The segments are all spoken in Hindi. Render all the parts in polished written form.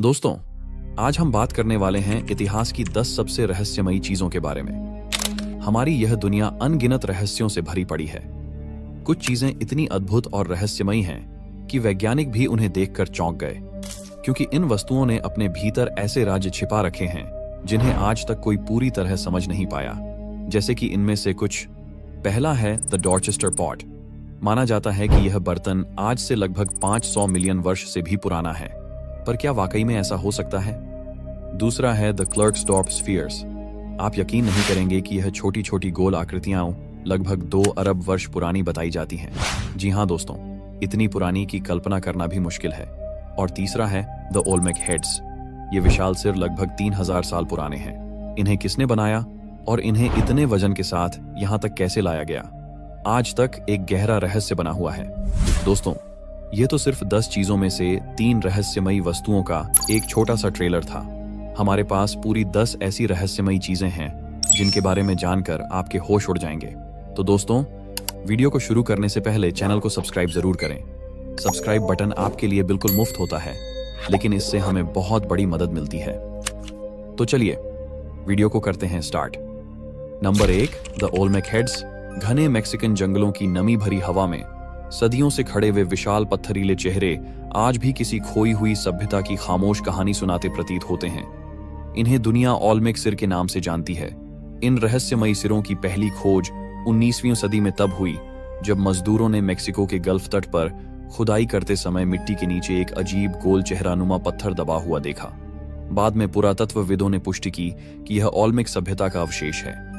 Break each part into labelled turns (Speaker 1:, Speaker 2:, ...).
Speaker 1: दोस्तों, आज हम बात करने वाले हैं इतिहास की 10 सबसे रहस्यमयी चीजों के बारे में। हमारी यह दुनिया अनगिनत रहस्यों से भरी पड़ी है। कुछ चीजें इतनी अद्भुत और रहस्यमयी हैं कि वैज्ञानिक भी उन्हें देखकर चौंक गए, क्योंकि इन वस्तुओं ने अपने भीतर ऐसे राज्य छिपा रखे हैं जिन्हें आज तक कोई पूरी तरह समझ नहीं पाया। जैसे कि इनमें से कुछ। पहला है द डॉर्चेस्टर पॉट। माना जाता है कि यह बर्तन आज से लगभग 500 मिलियन वर्ष से भी पुराना है, पर क्या वाकई में ऐसा हो सकता है? दूसरा है द क्लर्क्सडॉर्फ स्फीयर्स। आप यकीन नहीं करेंगे कि यह छोटी छोटी गोल आकृतियां लगभग 2 अरब वर्ष पुरानी बताई जाती हैं। जी हाँ दोस्तों, इतनी पुरानी की कल्पना करना भी मुश्किल है। और तीसरा है द ओल्मेक हेड्स। ये विशाल सिर लगभग 3000 साल पुराने हैं। इन्हें किसने बनाया और इन्हें इतने वजन के साथ यहाँ तक कैसे लाया गया, आज तक एक गहरा रहस्य बना हुआ है। दोस्तों, यह तो सिर्फ 10 चीजों में से 3 रहस्यमयी वस्तुओं का एक छोटा सा ट्रेलर था। हमारे पास पूरी 10 ऐसी रहस्यमयी चीजें हैं जिनके बारे में जानकर आपके होश उड़ जाएंगे। तो दोस्तों, वीडियो को शुरू करने से पहले चैनल को सब्सक्राइब जरूर करें। सब्सक्राइब बटन आपके लिए बिल्कुल मुफ्त होता है, लेकिन इससे हमें बहुत बड़ी मदद मिलती है। तो चलिए वीडियो को करते हैं start. Number 1, the Olmec heads. घने मैक्सिकन जंगलों की नमी भरी हवा में सदियों से खड़े वे विशाल पत्थरीले चेहरे आज भी किसी खोई हुई सभ्यता की खामोश कहानी सुनाते प्रतीत होते हैं। इन्हें दुनिया ओल्मेक सिर के नाम से जानती है। इन रहस्यमयी सिरों की पहली खोज 19वीं सदी में तब हुई जब मजदूरों ने मेक्सिको के गल्फ तट पर खुदाई करते समय मिट्टी के नीचे एक अजीब गोल चेहरानुमा पत्थर दबा हुआ देखा। बाद में पुरातत्वविदों ने पुष्टि की कि यह ओल्मेक सभ्यता का अवशेष है।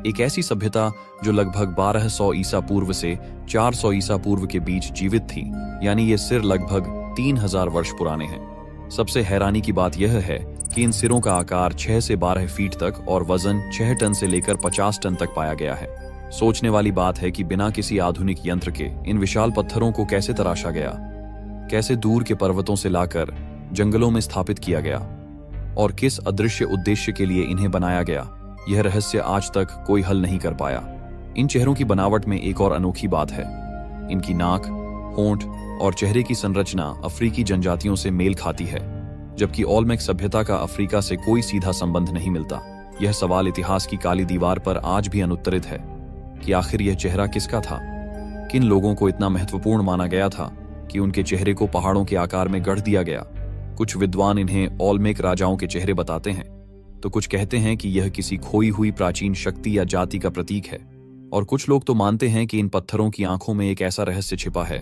Speaker 1: एक ऐसी सभ्यता जो लगभग 1200 ईसा पूर्व से 400 ईसा पूर्व के बीच जीवित थी, यानी ये सिर लगभग 3000 वर्ष पुराने हैं। सबसे हैरानी की बात यह है कि इन सिरों का आकार 6 से 12 फीट तक और वजन 6 टन से लेकर 50 टन तक पाया गया है। सोचने वाली बात है कि बिना किसी आधुनिक यंत्र के इन विशाल पत्थरों को कैसे तराशा गया, कैसे दूर के पर्वतों से लाकर जंगलों में स्थापित किया गया और किस अदृश्य उद्देश्य के लिए इन्हें बनाया गया। यह रहस्य आज तक कोई हल नहीं कर पाया। इन चेहरों की बनावट में एक और अनोखी बात है। इनकी नाक, होंठ और चेहरे की संरचना अफ्रीकी जनजातियों से मेल खाती है, जबकि ओल्मेक सभ्यता का अफ्रीका से कोई सीधा संबंध नहीं मिलता। यह सवाल इतिहास की काली दीवार पर आज भी अनुत्तरित है कि आखिर यह चेहरा किसका था। किन लोगों को इतना महत्वपूर्ण माना गया था कि उनके चेहरे को पहाड़ों के आकार में गढ़ दिया गया। कुछ विद्वान इन्हें ओल्मेक राजाओं के चेहरे बताते हैं, तो कुछ कहते हैं कि यह किसी खोई हुई प्राचीन शक्ति या जाति का प्रतीक है, और कुछ लोग तो मानते हैं कि इन पत्थरों की आंखों में एक ऐसा रहस्य छिपा है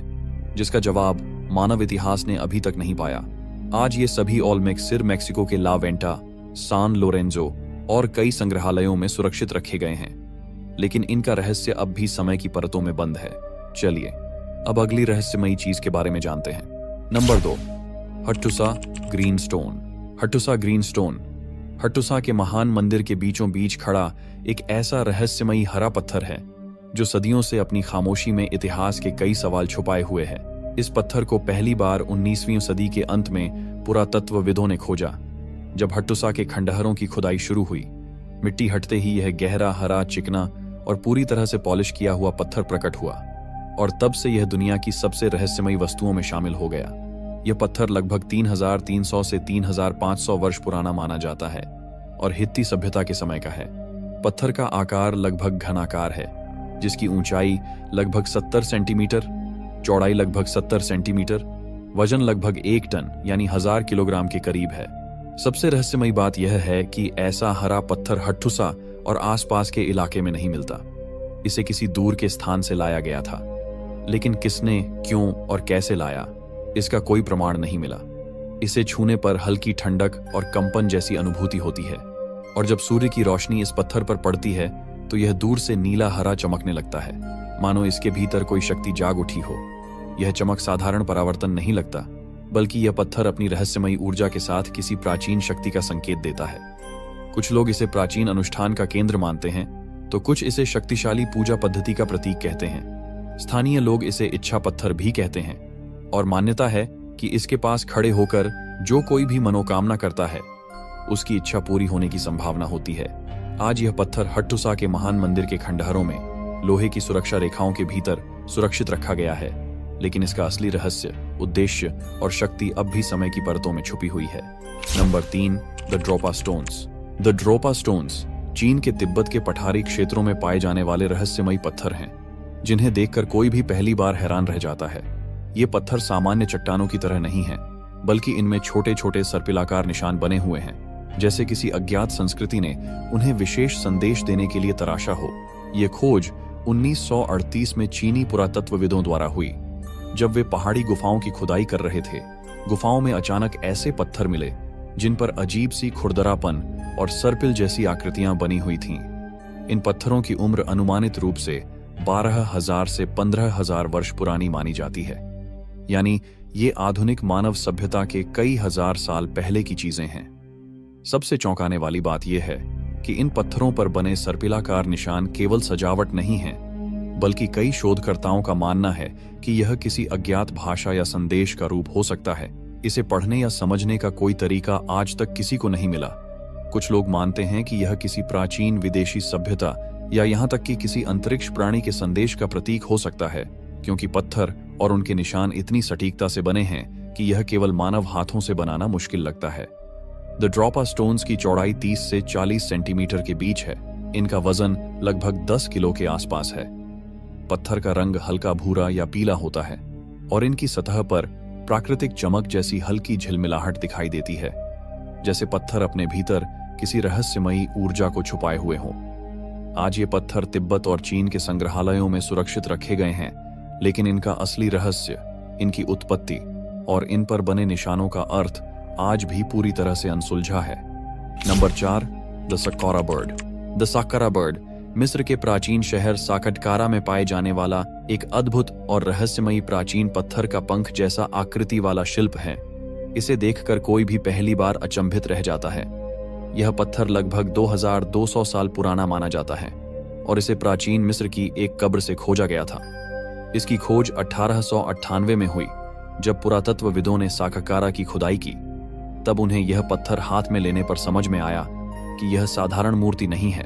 Speaker 1: जिसका जवाब मानव इतिहास ने अभी तक नहीं पाया। आज ये सभी ओल्मेक सिर मेक्सिको के ला वेंटा, सान लोरेंजो और कई संग्रहालयों में सुरक्षित रखे गए हैं, लेकिन इनका रहस्य अब भी समय की परतों में बंद है। चलिए अब अगली रहस्यमयी चीज के बारे में जानते हैं। Number 2, Hattusa green stone. Hattusa green stone Hattusa के महान मंदिर के बीचों बीच खड़ा एक ऐसा रहस्यमयी हरा पत्थर है जो सदियों से अपनी खामोशी में इतिहास के कई सवाल छुपाए हुए है। इस पत्थर को पहली बार 19वीं सदी के अंत में पुरातत्वविदों ने खोजा। जब हट्टुसा के खंडहरों की खुदाई शुरू हुई, मिट्टी हटते ही यह गहरा हरा, चिकना और पूरी तरह से पॉलिश किया हुआ पत्थर प्रकट हुआ, और तब से यह दुनिया की सबसे रहस्यमयी वस्तुओं में शामिल हो गया। यह पत्थर लगभग 3300 से 3500 वर्ष पुराना माना जाता है और हित्ती सभ्यता के समय का है। पत्थर का आकार लगभग घनाकार है, जिसकी ऊंचाई लगभग 70 सेंटीमीटर, चौड़ाई लगभग 70 सेंटीमीटर, वजन लगभग 1 टन यानी 1000 किलोग्राम के करीब है। सबसे रहस्यमयी बात यह है कि ऐसा हरा पत्थर हट्टुसा और आसपास के इलाके में नहीं मिलता। इसे किसी दूर के स्थान से लाया गया था, लेकिन किसने, क्यों और कैसे लाया, इसका कोई प्रमाण नहीं मिला। इसे छूने पर हल्की ठंडक और कंपन जैसी अनुभूति होती है, और जब सूर्य की रोशनी इस पत्थर पर पड़ती है तो यह दूर से नीला हरा चमकने लगता है, मानो इसके भीतर कोई शक्ति जाग उठी हो। यह चमक साधारण परावर्तन नहीं लगता, बल्कि यह पत्थर अपनी रहस्यमयी ऊर्जा के साथ किसी प्राचीन शक्ति का संकेत देता है। कुछ लोग इसे प्राचीन अनुष्ठान का केंद्र मानते हैं, तो कुछ इसे शक्तिशाली पूजा पद्धति का प्रतीक कहते हैं। स्थानीय लोग इसे इच्छा पत्थर भी कहते हैं, और मान्यता है कि इसके पास खड़े होकर जो कोई भी मनोकामना करता है उसकी इच्छा पूरी होने की संभावना होती है। आज यह पत्थर हट्टुसा के महान मंदिर के खंडहरों में लोहे की सुरक्षा रेखाओं के भीतर सुरक्षित रखा गया है, लेकिन इसका असली रहस्य उद्देश्य और शक्ति अब भी समय की परतों में छुपी हुई है। Number 3, the Dropa stones. The Dropa stones चीन के तिब्बत के पठारी क्षेत्रों में पाए जाने वाले रहस्यमयी पत्थर हैं, जिन्हें देखकर कोई भी पहली बार हैरान रह जाता है। ये पत्थर सामान्य चट्टानों की तरह नहीं हैं, बल्कि इनमें छोटे छोटे सर्पिलाकार निशान बने हुए हैं, जैसे किसी अज्ञात संस्कृति ने उन्हें विशेष संदेश देने के लिए तराशा हो। ये खोज 1938 में चीनी पुरातत्वविदों द्वारा हुई, जब वे पहाड़ी गुफाओं की खुदाई कर रहे थे। गुफाओं में अचानक ऐसे पत्थर मिले जिन पर अजीब सी खुरदरापन और सर्पिल जैसी आकृतियां बनी हुई थीं। इन पत्थरों की उम्र अनुमानित रूप से 12,000 से 15,000 वर्ष पुरानी मानी जाती है, यानी ये आधुनिक मानव सभ्यता के कई हजार साल पहले की चीजें हैं। सबसे चौंकाने वाली बात यह है कि इन पत्थरों पर बने सर्पिलाकार निशान केवल सजावट नहीं हैं, बल्कि कई शोधकर्ताओं का मानना है कि यह किसी अज्ञात भाषा या संदेश का रूप हो सकता है। इसे पढ़ने या समझने का कोई तरीका आज तक किसी को नहीं मिला। कुछ लोग मानते हैं कि यह किसी प्राचीन विदेशी सभ्यता या यहाँ तक कि किसी अंतरिक्ष प्राणी के संदेश का प्रतीक हो सकता है, क्योंकि पत्थर और उनके निशान इतनी सटीकता से बने हैं कि यह केवल मानव हाथों से बनाना मुश्किल लगता है। द ड्रोपा स्टोन्स की चौड़ाई 30 से 40 सेंटीमीटर के बीच है। इनका वजन लगभग 10 किलो के आसपास है। पत्थर का रंग हल्का भूरा या पीला होता है और इनकी सतह पर प्राकृतिक चमक जैसी हल्की झिलमिलाहट दिखाई देती है, जैसे पत्थर अपने भीतर किसी रहस्यमयी ऊर्जा को छुपाए हुए हों। आज ये पत्थर तिब्बत और चीन के संग्रहालयों में सुरक्षित रखे गए हैं, लेकिन इनका असली रहस्य, इनकी उत्पत्ति और इन पर बने निशानों का अर्थ आज भी पूरी तरह से अनसुलझा है। Number 4, the Saqqara bird. The Saqqara bird मिस्र के प्राचीन शहर साकटकारा में पाए जाने वाला एक अद्भुत और रहस्यमयी प्राचीन पत्थर का पंख जैसा आकृति वाला शिल्प है। इसे देखकर कोई भी पहली बार अचंभित रह जाता है। यह पत्थर लगभग 2200 साल पुराना माना जाता है और इसे प्राचीन मिस्र की एक कब्र से खोजा गया था। इसकी खोज 1898 में हुई, जब पुरातत्वविदों ने साककारा की खुदाई की। तब उन्हें यह पत्थर हाथ में लेने पर समझ में आया कि यह साधारण मूर्ति नहीं है,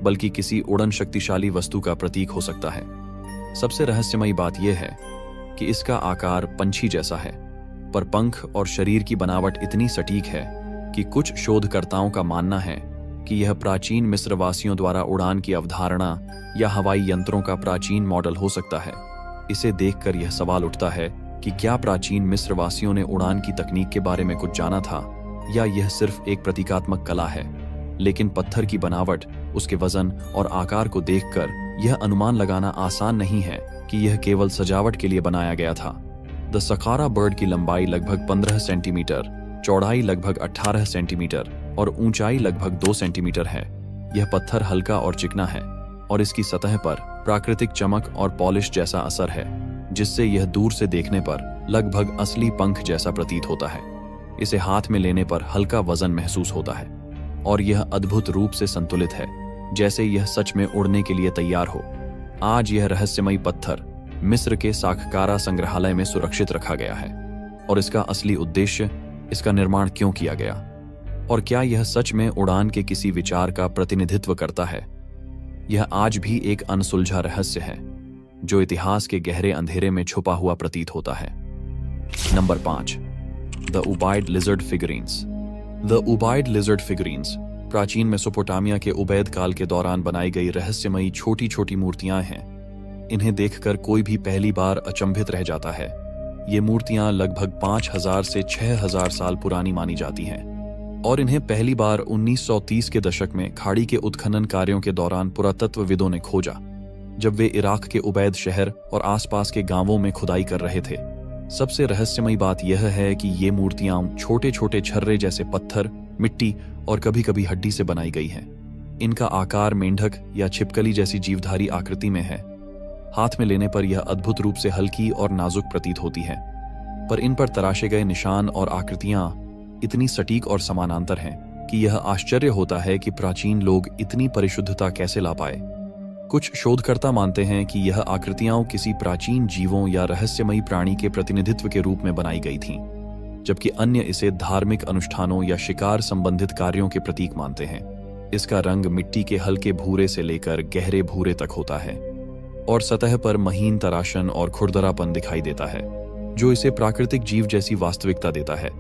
Speaker 1: बल्कि किसी उड़न शक्तिशाली वस्तु का प्रतीक हो सकता है। सबसे रहस्यमयी बात यह है कि इसका आकार पंछी जैसा है, पर पंख और शरीर की बनावट इतनी सटीक है कि कुछ शोधकर्ताओं का मानना है कि यह प्राचीन मिस्रवासियों द्वारा उड़ान की अवधारणा या हवाई यंत्रों का प्राचीन मॉडल हो सकता है। इसे देखकर यह सवाल उठता है कि क्या प्राचीन मिस्रवासियों ने उड़ान की तकनीक के बारे में कुछ जाना था, या यह सिर्फ एक प्रतीकात्मक कला है। लेकिन पत्थर की बनावट, उसके वजन और आकार को देखकर यह अनुमान लगाना आसान नहीं है कि यह केवल सजावट के लिए बनाया गया था। द सक्कारा बर्ड की लंबाई लगभग 15 सेंटीमीटर, चौड़ाई लगभग 18 सेंटीमीटर और ऊंचाई लगभग 2 सेंटीमीटर है। यह पत्थर हल्का और चिकना है और इसकी सतह पर प्राकृतिक चमक और पॉलिश जैसा असर है, जिससे यह दूर से देखने पर लगभग असली पंख जैसा प्रतीत होता है। इसे हाथ में लेने पर हल्का वजन महसूस होता है और यह अद्भुत रूप से संतुलित है, जैसे यह सच में उड़ने के लिए तैयार हो। आज यह रहस्यमयी पत्थर मिस्र के साककारा संग्रहालय में सुरक्षित रखा गया है। और इसका असली उद्देश्य, इसका निर्माण क्यों किया गया, और क्या यह सच में उड़ान के किसी विचार का प्रतिनिधित्व करता है, यह आज भी एक अनसुलझा रहस्य है जो इतिहास के गहरे अंधेरे में छुपा हुआ प्रतीत होता है। Number 5, the Ubaid lizard figurines. The Ubaid lizard figurines प्राचीन मेसोपोटामिया के उबैद काल के दौरान बनाई गई रहस्यमयी छोटी छोटी मूर्तियां हैं। इन्हें देखकर कोई भी पहली बार अचंभित रह जाता है। ये मूर्तियां लगभग 5000 से 6000 साल पुरानी मानी जाती हैं और इन्हें पहली बार 1930 के दशक में खाड़ी के उत्खनन कार्यों के दौरान पुरातत्वविदों ने खोजा, जब वे इराक के उबैद शहर और आसपास के गांवों में खुदाई कर रहे थे। सबसे रहस्यमयी बात यह है कि ये मूर्तियां छोटे छोटे छर्रे जैसे पत्थर, मिट्टी और कभी कभी हड्डी से बनाई गई हैं। इनका आकार मेंढक या छिपकली जैसी जीवधारी आकृति में है। हाथ में लेने पर यह अद्भुत रूप से हल्की और नाजुक प्रतीत होती है, पर इन पर तराशे गए निशान और आकृतियां इतनी सटीक और समानांतर हैं कि यह आश्चर्य होता है कि प्राचीन लोग इतनी परिशुद्धता कैसे ला पाए। कुछ शोधकर्ता मानते हैं कि यह आकृतियां किसी प्राचीन जीवों या रहस्यमयी प्राणी के प्रतिनिधित्व के रूप में बनाई गई थीं, जबकि अन्य इसे धार्मिक अनुष्ठानों या शिकार संबंधित कार्यों के प्रतीक मानते हैं। इसका रंग मिट्टी के हल्के भूरे से लेकर गहरे भूरे तक होता है और सतह पर महीन तराशन और खुरदरापन दिखाई देता है, जो इसे प्राकृतिक जीव जैसी वास्तविकता देता है।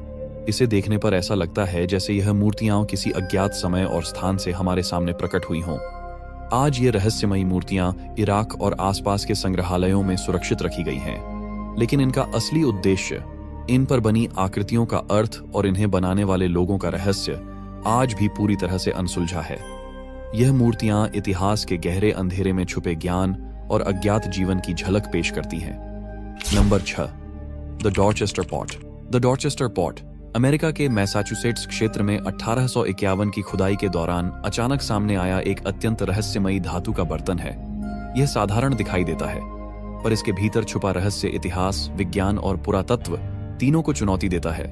Speaker 1: इसे देखने पर ऐसा लगता है जैसे यह मूर्तियां किसी अज्ञात समय और स्थान से हमारे सामने प्रकट हुई हों। आज ये रहस्यमयी मूर्तियां इराक और आसपास के संग्रहालयों में सुरक्षित रखी गई हैं, लेकिन इनका असली उद्देश्य, इन पर बनी आकृतियों का अर्थ और इन्हें बनाने वाले लोगों का रहस्य आज भी पूरी तरह से अनसुलझा है। यह मूर्तियां इतिहास के गहरे अंधेरे में छुपे ज्ञान और अज्ञात जीवन की झलक पेश करती हैं। Number 6, the Dorchester pot. The Dorchester pot America के मैसाचुसेट्स क्षेत्र में 1851 की खुदाई के दौरान अचानक सामने आया एक अत्यंत रहस्यमयी धातु का बर्तन है। यह साधारण दिखाई देता है, पर इसके भीतर छुपा रहस्य इतिहास, विज्ञान और पुरातत्व तीनों को चुनौती देता है।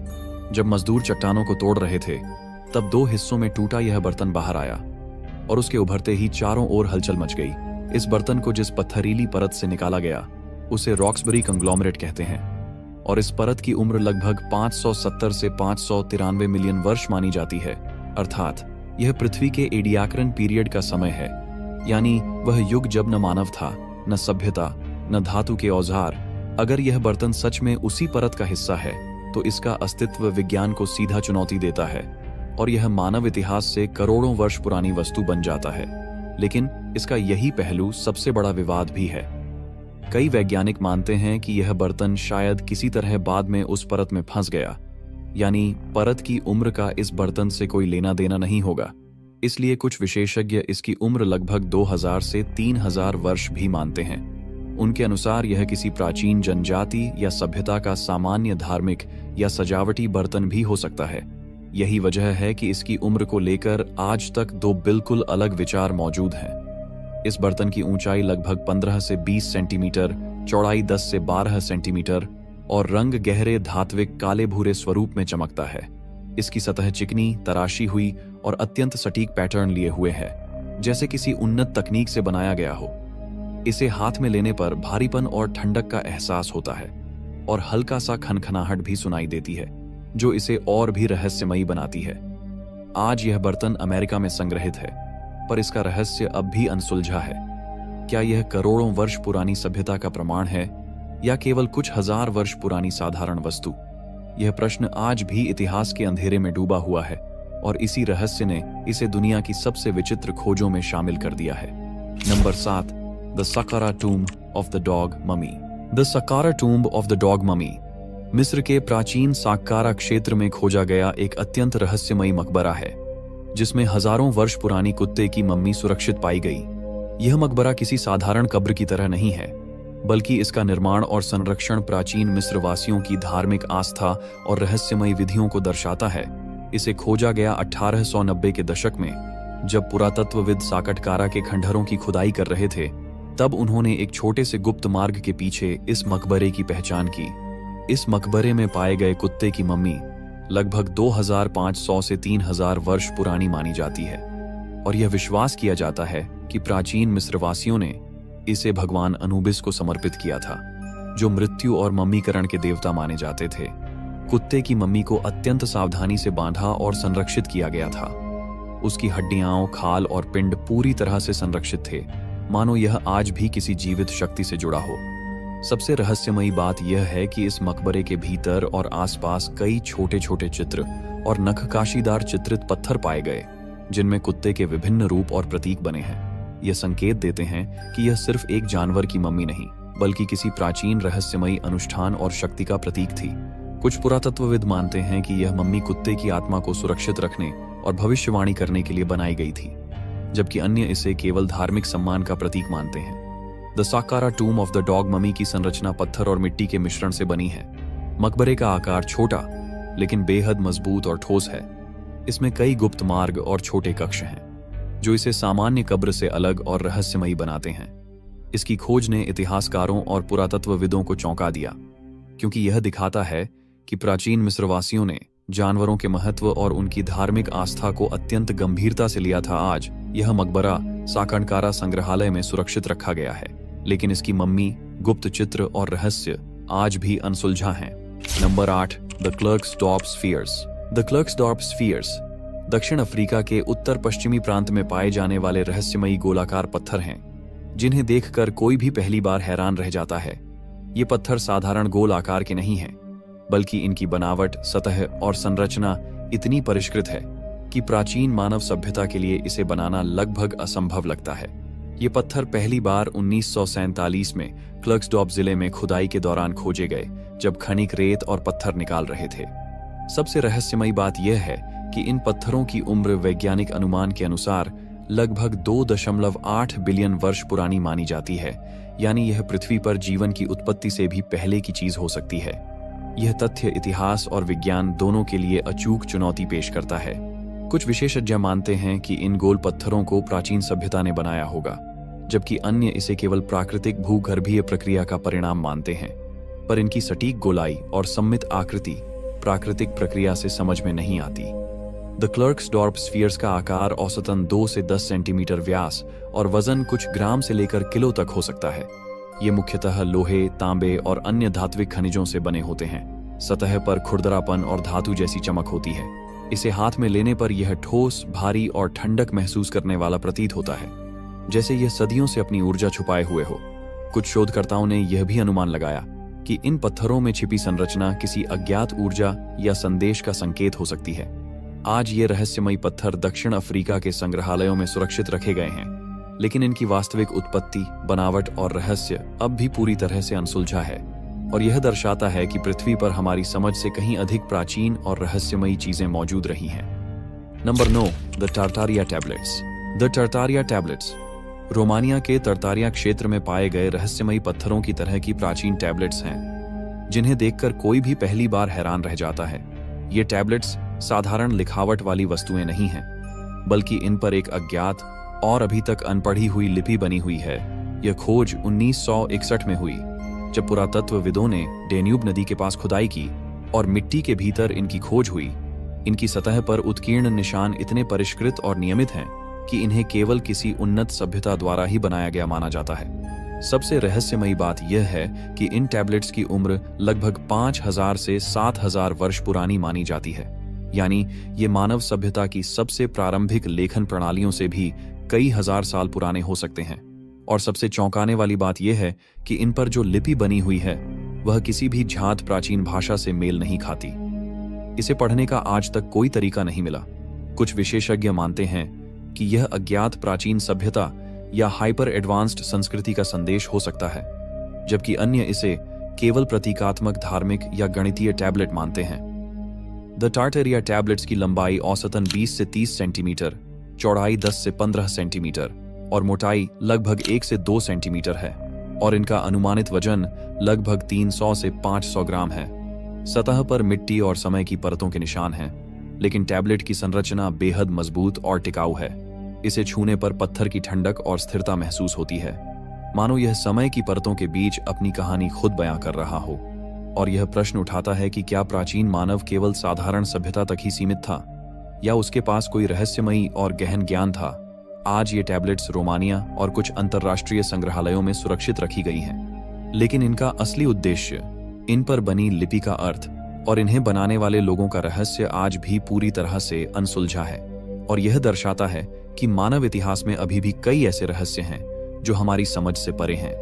Speaker 1: जब मजदूर चट्टानों को तोड़ रहे थे, तब 2 हिस्सों में टूटा यह बर्तन बाहर आया और उसके उभरते ही चारों ओर हलचल मच गई। इस बर्तन को जिस पत्थरीली परत से निकाला गया उसे रॉक्सबरी कंग्लोमरेट कहते हैं, और इस परत की उम्र लगभग 570 से 593 मिलियन वर्ष मानी जाती है। अर्थात यह पृथ्वी के एडियाक्रन पीरियड का समय है, यानी वह युग जब न मानव था, न सभ्यता, न धातु के औजार। अगर यह बर्तन सच में उसी परत का हिस्सा है तो इसका अस्तित्व विज्ञान को सीधा चुनौती देता है और यह मानव इतिहास से करोड़ों वर्ष पुरानी वस्तु बन जाता है। लेकिन इसका यही पहलू सबसे बड़ा विवाद भी है। कई वैज्ञानिक मानते हैं कि यह बर्तन शायद किसी तरह बाद में उस परत में फंस गया, यानी परत की उम्र का इस बर्तन से कोई लेना देना नहीं होगा। इसलिए कुछ विशेषज्ञ इसकी उम्र लगभग 2000 से 3000 वर्ष भी मानते हैं। उनके अनुसार यह किसी प्राचीन जनजाति या सभ्यता का सामान्य धार्मिक या सजावटी बर्तन भी हो सकता है। यही वजह है कि इसकी उम्र को लेकर आज तक 2 बिल्कुल अलग विचार मौजूद हैं। इस बर्तन की ऊंचाई लगभग 15 से 20 सेंटीमीटर, चौड़ाई 10 से 12 सेंटीमीटर और रंग गहरे धात्विक काले भूरे स्वरूप में चमकता है। इसकी सतह चिकनी, तराशी हुई और अत्यंत सटीक पैटर्न लिए हुए है, जैसे किसी उन्नत तकनीक से बनाया गया हो। इसे हाथ में लेने पर भारीपन और ठंडक का एहसास होता है और हल्का सा खनखनाहट भी सुनाई देती है, जो इसे और भी रहस्यमयी बनाती है। आज यह बर्तन अमेरिका में संग्रहित है, पर इसका रहस्य अब भी अनसुलझा है। क्या यह करोड़ों वर्ष पुरानी सभ्यता का प्रमाण है या केवल कुछ हजार वर्ष पुरानी साधारण वस्तु? यह प्रश्न आज भी इतिहास के अंधेरे में डूबा हुआ है और इसी रहस्य ने इसे दुनिया की सबसे विचित्र खोजों में शामिल कर दिया है। Number 7, the सकारा tomb of the dog mummy. The सकारा tomb of the dog mummy मिस्र के प्राचीन साक्कारा क्षेत्र में खोजा गया एक अत्यंत रहस्यमयी मकबरा है, जिसमें हजारों वर्ष पुरानी कुत्ते की मम्मी सुरक्षित पाई गई। यह मकबरा किसी साधारण कब्र की तरह नहीं है, बल्कि इसका निर्माण और संरक्षण प्राचीन मिस्र वासियों की धार्मिक आस्था और रहस्यमयी विधियों को दर्शाता है। इसे खोजा गया 1890 के दशक में, जब पुरातत्वविद साकटकारा के खंडहरों की खुदाई कर रहे थे। तब उन्होंने एक छोटे से गुप्त मार्ग के पीछे इस मकबरे की पहचान की। इस मकबरे में पाए गए कुत्ते की मम्मी लगभग 2500 से 3000 वर्ष पुरानी मानी जाती है और यह विश्वास किया जाता है कि प्राचीन मिस्रवासियों ने इसे भगवान अनुबिस को समर्पित किया था, जो मृत्यु और मम्मीकरण के देवता माने जाते थे। कुत्ते की मम्मी को अत्यंत सावधानी से बांधा और संरक्षित किया गया था। उसकी हड्डियां, खाल और पिंड पूरी तरह से संरक्षित थे, मानो यह आज भी किसी जीवित शक्ति से जुड़ा हो। सबसे रहस्यमयी बात यह है कि इस मकबरे के भीतर और आसपास कई छोटे छोटे चित्र और नखकाशीदार चित्रित पत्थर पाए गए, जिनमें कुत्ते के विभिन्न रूप और प्रतीक बने हैं। यह संकेत देते हैं कि यह सिर्फ एक जानवर की मम्मी नहीं, बल्कि किसी प्राचीन रहस्यमयी अनुष्ठान और शक्ति का प्रतीक थी। कुछ पुरातत्वविद मानते हैं कि यह मम्मी कुत्ते की आत्मा को सुरक्षित रखने और भविष्यवाणी करने के लिए बनाई गई थी, जबकि अन्य इसे केवल धार्मिक सम्मान का प्रतीक मानते हैं। The Saqqara tomb of the dog mummy की संरचना पत्थर और मिट्टी के मिश्रण से बनी है। मकबरे का आकार छोटा लेकिन बेहद मजबूत और ठोस है। इसमें कई गुप्त मार्ग और छोटे कक्ष हैं, जो इसे सामान्य कब्र से अलग और रहस्यमयी बनाते हैं। इसकी खोज ने इतिहासकारों और पुरातत्वविदों को चौंका दिया, क्योंकि यह दिखाता है कि प्राचीन मिस्रवासियों ने जानवरों के महत्व और उनकी धार्मिक आस्था को अत्यंत गंभीरता से लिया था। आज यह मकबरा साकटकारा संग्रहालय में सुरक्षित रखा गया है, लेकिन इसकी मम्मी, गुप्त चित्र और रहस्य आज भी अनसुलझा हैं। Number 8, the Klerksdorp spheres. The Klerksdorp spheres दक्षिण अफ्रीका के उत्तर पश्चिमी प्रांत में पाए जाने वाले रहस्यमयी गोलाकार पत्थर हैं, जिन्हें देखकर कोई भी पहली बार हैरान रह जाता है। ये पत्थर साधारण गोल आकार के नहीं हैं, बल्कि इनकी बनावट, सतह और संरचना इतनी परिष्कृत है कि प्राचीन मानव सभ्यता के लिए इसे बनाना लगभग असंभव लगता है। ये पत्थर पहली बार 1947 में क्लर्क्सडॉर्फ जिले में खुदाई के दौरान खोजे गए, जब खनिक रेत और पत्थर निकाल रहे थे। सबसे रहस्यमयी बात यह है कि इन पत्थरों की उम्र वैज्ञानिक अनुमान के अनुसार लगभग 2.8 बिलियन वर्ष पुरानी मानी जाती है, यानी यह पृथ्वी पर जीवन की उत्पत्ति से भी पहले की चीज हो सकती है। यह तथ्य इतिहास और विज्ञान दोनों के लिए अचूक चुनौती पेश करता है। कुछ विशेषज्ञ मानते हैं कि इन गोल पत्थरों को प्राचीन सभ्यता ने बनाया होगा, जबकि अन्य इसे केवल प्राकृतिक भूगर्भीय प्रक्रिया का परिणाम मानते हैं। पर इनकी सटीक गोलाई और सममित आकृति प्राकृतिक प्रक्रिया से समझ में नहीं आती। द क्लर्क्सडॉर्फ स्फीयर्स का आकार औसतन 2 से 10 सेंटीमीटर व्यास और वजन कुछ ग्राम से लेकर किलो तक हो सकता है। ये मुख्यतः लोहे, तांबे और अन्य धात्विक खनिजों से बने होते हैं। सतह पर खुरदरापन और धातु जैसी चमक होती है। इसे हाथ में लेने पर यह ठोस, भारी और ठंडक महसूस करने वाला प्रतीत होता है, जैसे यह सदियों से अपनी ऊर्जा छुपाए हुए हो। कुछ शोधकर्ताओं ने यह भी अनुमान लगाया कि इन पत्थरों में छिपी संरचना किसी अज्ञात ऊर्जा या संदेश का संकेत हो सकती है। आज ये रहस्यमयी पत्थर दक्षिण अफ्रीका के संग्रहालयों में सुरक्षित रखे गए हैं, लेकिन इनकी वास्तविक उत्पत्ति, बनावट और रहस्य अब भी पूरी तरह से अनसुलझा है। और यह दर्शाता है कि पृथ्वी पर हमारी समझ से कहीं अधिक प्राचीन और रहस्यमयी चीजें मौजूद रही हैं। Number 9, the Tartaria tablets. The Tartaria tablets Romania के तरतारिया क्षेत्र में पाए गए रहस्यमयी पत्थरों की तरह की प्राचीन टैबलेट्स हैं, जिन्हें देखकर कोई भी पहली बार हैरान रह जाता है। ये टैबलेट्स साधारण लिखावट वाली वस्तुएं नहीं हैं, बल्कि इन पर एक अज्ञात और अभी तक अनपढ़ी हुई लिपि बनी हुई है। यह खोज 1961 में हुई, जब पुरातत्वविदों ने डेन्यूब नदी के पास खुदाई की और मिट्टी के भीतर इनकी खोज हुई। इनकी सतह पर उत्कीर्ण निशान इतने परिष्कृत और नियमित हैं कि इन्हें केवल किसी उन्नत सभ्यता द्वारा ही बनाया गया माना जाता है। सबसे रहस्यमयी बात यह है कि इन टैबलेट्स की उम्र लगभग 5000 से 7000 वर्ष पुरानी मानी जाती है, यानी ये मानव सभ्यता की सबसे प्रारंभिक लेखन प्रणालियों से भी कई हजार साल पुराने हो सकते हैं। और सबसे चौंकाने वाली बात यह है कि इन पर जो लिपि बनी हुई है वह किसी भी झात प्राचीन भाषा से मेल नहीं खाती। इसे पढ़ने का आज तक कोई तरीका नहीं मिला। कुछ विशेषज्ञ मानते हैं कि यह अज्ञात प्राचीन सभ्यता या हाइपर एडवांस्ड संस्कृति का संदेश हो सकता है, जबकि अन्य इसे केवल प्रतीकात्मक, धार्मिक या गणितीय टैबलेट मानते हैं। द टारटारिया टैबलेट्स की लंबाई औसतन 20 से 30 सेंटीमीटर, चौड़ाई 10 से 15 सेंटीमीटर और मोटाई लगभग 1 से 2 सेंटीमीटर है, और इनका अनुमानित वजन लगभग 300 से 500 ग्राम है। सतह पर मिट्टी और समय की परतों के निशान हैं, लेकिन टैबलेट की संरचना बेहद मजबूत और टिकाऊ है। इसे छूने पर पत्थर की ठंडक और स्थिरता महसूस होती है, मानो यह समय की परतों के बीच अपनी कहानी खुद बयां कर रहा हो। और यह प्रश्न उठाता है कि क्या प्राचीन मानव केवल साधारण सभ्यता तक ही सीमित था, या उसके पास कोई रहस्यमयी और गहन ज्ञान था। आज ये टैबलेट्स रोमानिया और कुछ अंतर्राष्ट्रीय संग्रहालयों में सुरक्षित रखी गई हैं, लेकिन इनका असली उद्देश्य, इन पर बनी लिपि का अर्थ और इन्हें बनाने वाले लोगों का रहस्य आज भी पूरी तरह से अनसुलझा है। और यह दर्शाता है कि मानव इतिहास में अभी भी कई ऐसे रहस्य हैं जो हमारी समझ से परे हैं।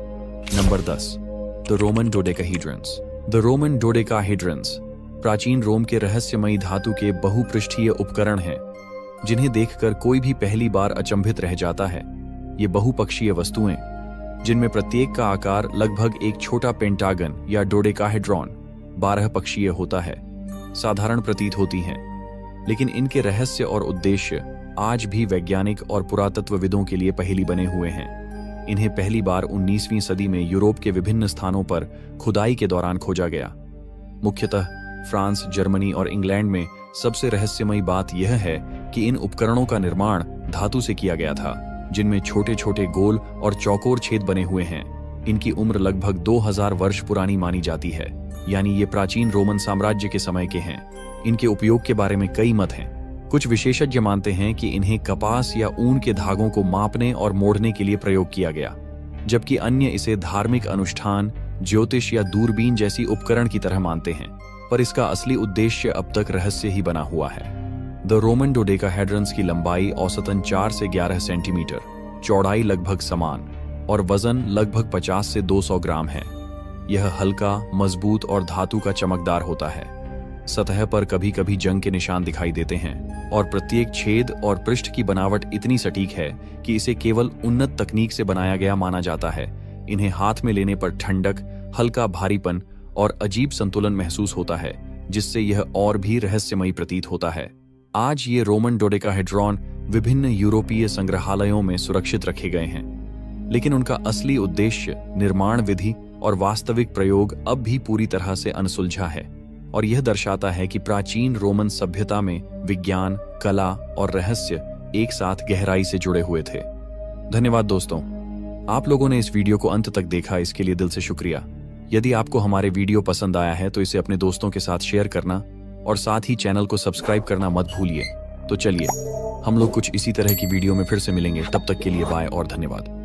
Speaker 1: Number 10, the Roman dodecahedrons. The Roman dodecahedrons प्राचीन रोम के रहस्यमयी धातु के बहुपृष्ठीय उपकरण हैं, जिन्हें देखकर कोई भी पहली बार अचंभित रह जाता है। ये बहुपक्षीय वस्तुएं, जिनमें प्रत्येक का आकार लगभग एक छोटा पेंटागन या डोडेकाहेड्रॉन 12 पक्षीय होता है, साधारण प्रतीत होती हैं, लेकिन इनके रहस्य और उद्देश्य आज भी वैज्ञानिक और पुरातत्वविदों के लिए पहेली बने हुए हैं। इन्हें पहली बार 19वीं सदी में यूरोप के विभिन्न स्थानों पर खुदाई के दौरान खोजा गया। मुख्यतः फ्रांस, जर्मनी और इंग्लैंड में सबसे रहस्यमयी बात यह है कि इन उपकरणों का निर्माण धातु से किया गया था, जिनमें छोटे छोटे गोल और चौकोर छेद बने हुए हैं। इनकी उम्र लगभग 2000 वर्ष पुरानी मानी जाती है, यानी ये प्राचीन रोमन साम्राज्य के समय के हैं। इनके उपयोग के बारे में कई मत हैं। कुछ विशेषज्ञ मानते हैं कि इन्हें कपास या ऊन के धागों को मापने और मोड़ने के लिए प्रयोग किया गया, जबकि अन्य इसे धार्मिक अनुष्ठान, ज्योतिष या दूरबीन जैसी उपकरण की तरह मानते हैं। पर इसका असली उद्देश्य अब तक रहस्य ही बना हुआ है। द रोमन डोडेकाहेड्रन्स की लंबाई औसतन 4 से 11 सेंटीमीटर, चौड़ाई लगभग समान और वजन लगभग 50 से 200 ग्राम है। यह हल्का, मजबूत और धातु का चमकदार होता है। सतह पर कभी कभी जंग के निशान दिखाई देते हैं और प्रत्येक छेद और पृष्ठ की बनावट इतनी सटीक है कि इसे केवल उन्नत तकनीक से बनाया गया माना जाता है। इन्हें हाथ में लेने पर ठंडक, हल्का भारीपन और अजीब संतुलन महसूस होता है, जिससे यह और भी रहस्यमयी प्रतीत होता है। आज ये रोमन डोडेकाहेड्रॉन विभिन्न यूरोपीय संग्रहालयों में सुरक्षित रखे गए हैं, लेकिन उनका असली उद्देश्य, निर्माण विधि और वास्तविक प्रयोग अब भी पूरी तरह से अनसुलझा है। और यह दर्शाता है कि प्राचीन रोमन सभ्यता में विज्ञान, कला और रहस्य एक साथ गहराई से जुड़े हुए थे। धन्यवाद दोस्तों, आप लोगों ने इस वीडियो को अंत तक देखा, इसके लिए दिल से शुक्रिया। यदि आपको हमारे वीडियो पसंद आया है तो इसे अपने दोस्तों के साथ शेयर करना और साथ ही चैनल को सब्सक्राइब करना मत भूलिए। तो चलिए, हम लोग कुछ इसी तरह की वीडियो में फिर से मिलेंगे। तब तक के लिए बाय और धन्यवाद।